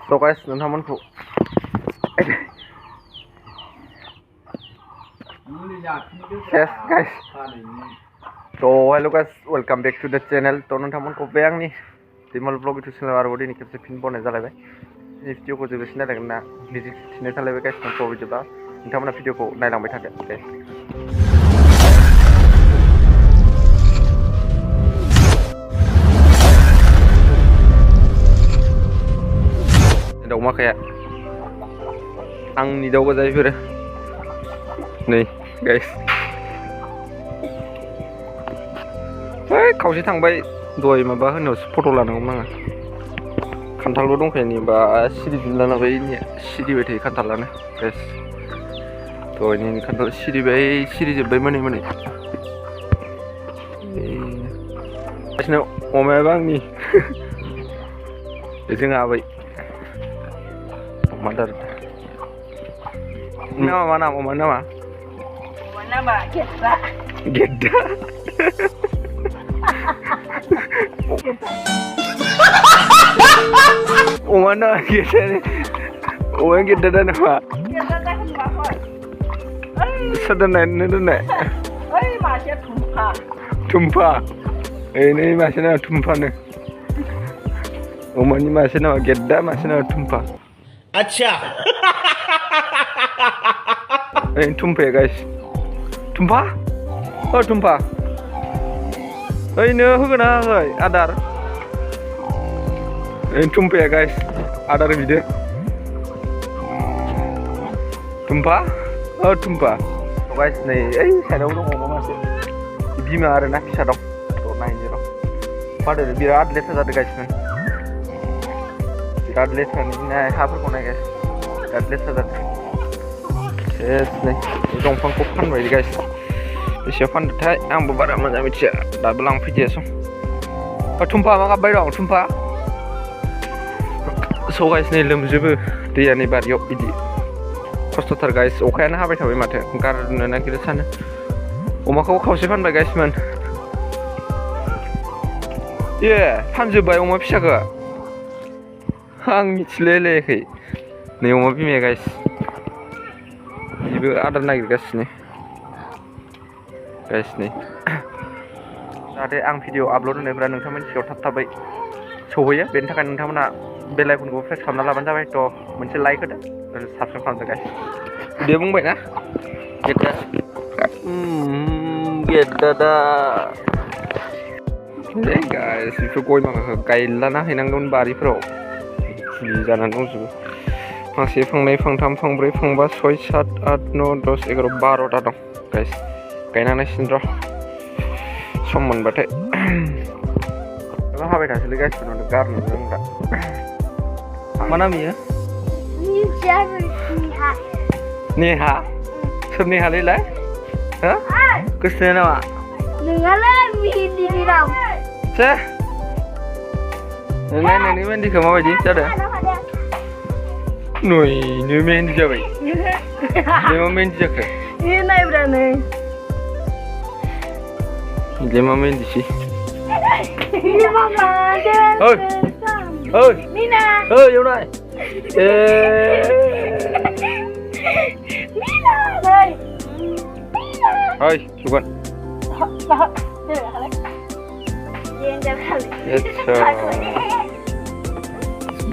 So guys, nontonमोनखौ Yes guys. So hello guys, welcome back to the channel. तो नोंथांमोनखौ बे आंनि दैमाल blog YouTube channel आरोबाव दिनै खेबसे फिन बनाय जालायबाय। बे भिडिअखौ जोबोरैनो नायलांगोन ना मिउजिक थिनाय थालायबाय गाइस नोंखौ बिदिबा नोंथांमोना भिडिअखौ नायलांबाय थादो गाइस। दाउ माखाया आंनि दाउ गोजा बेफोरो नै गाइस ओइ खावसे थांबाय दहाय माबा होनायावसो फट' लानांगौमोन आङो खान्थालबो दंखायो नै बा सिरिजोबना लाबाय सिरिबाय थायो खान्थालानो गाइस दहायनि खान्थाल सिरिजोब्बाय मोनै गासिनो अमायाबो आंनि जोंहा आबै Mother. Nama mana? Oma nama? Oma nama Gedda. Gedda. Oma nama Gedda ni. Oma Gedda dah nama. Gedda dah kenapa? Sederhana ni. Masih tumpa. Tumpa. Ini masih nama tumpa ni. Oma ni masih nama Gedda, masih nama tumpa. अच्छा Tumpa guys. Tumpa? Oh tumpa. Ini hogan hoy adar. Tumpa guys. Adar video. Tumpa? Oh tumpa. Guys nih, saya udah ngomong masih. Bima ada nak bisa dong. Tuh naik je dong. Padahal biar adlet ada guys men. Adlet kan ini apa pun guys. Adlet ada. Yes nih, dongfang kopan bayi guys. Siapa ntar yang beberapa macam itu dah belang video so. Tumpa maka bayi dong tumpa. So guys nih lemjubu dia nih baru ini. Kostotar guys, oke nah apa itu mate. Karena nak kita sana. Kau kau siapa bayi guys man. Yeah, panju bayi oma bisa ke? Hang mitlele kai. Nih oma bime guys. Ibu ada lagi guys nih. Guys nih. Ada ang video upload होनायफोरा नोंथांमोननि सिगाङाव थाब-थाबै सौहैयो बेनि थाखाय नोंथांमोना बेल आइकनखौ press खालामना लाबानो जाबाय थ' मोनसे लाइक होदो आरो साबस्क्राइब खालामदो गाइस दे बुंबाय ना गेद्दा दा गाइस बेफोर गय माखाखौ गायलाना हैनांगौमोन बारिफोराव फुलि जानानै दंजोबो फांसे फांनै फांथाम फांब्रै फांबा 6 7 8 9 10 11 12टा दं गाइस गायना नायसिन र' सम मोनबाथाय हाबाय थासैलै गाइसफोरनाव गारनो जों दा मा नाम इयो नेहा सोर नेहालैलाय हो गोसोथोनाय नामा नोंहालाय मिहिदिनि नाम से नायनायनि मेहेन्दिखौ माबायदि जादों नुयैनो मेहेन्दी जाबाय बे मा मेहेन्दी जाखो ini नायब्रा नै बे मा मेहेन्दिसै ini mama oi oi Mina oi एवनाय Mina नै oi सुगन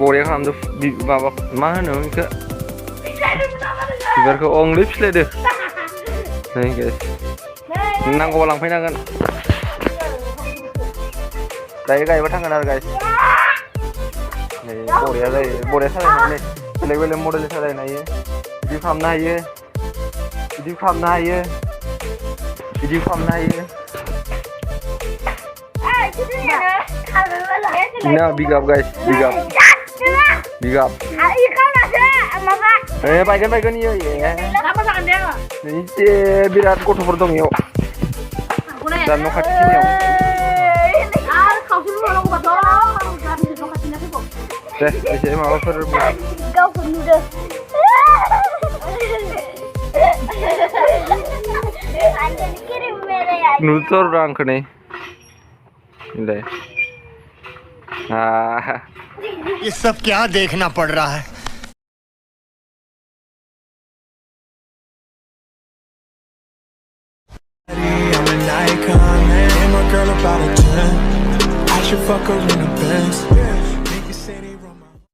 बरिया खालामदो माबा मा होनो बेखौ बिबारखौ अंलै फिस्लायदो नै गाइस नांगौबा लांफैनांगोन दायो गायबा थांगोन आरो गाइस नै बरिया जायो बरिया साजायनानै बेलेग बेलेग मडेल साजायनो हायो बिदि खालामनो हायो बिदि खालामनो हायो बिदि खालामनो हायो No, big up guys, big up. Big up. Baygon iyo ya. Ini birat gथ'फोर दं इयाव. दा न' खाथिनियाव. दे एसे माबाफोर गावखौ नुदो. नुथ'र आंखौ नै दे ये सब क्या देखना पड़ रहा है? I'm an icon, man. And my girl about a 10. I should fuck her in a Benz.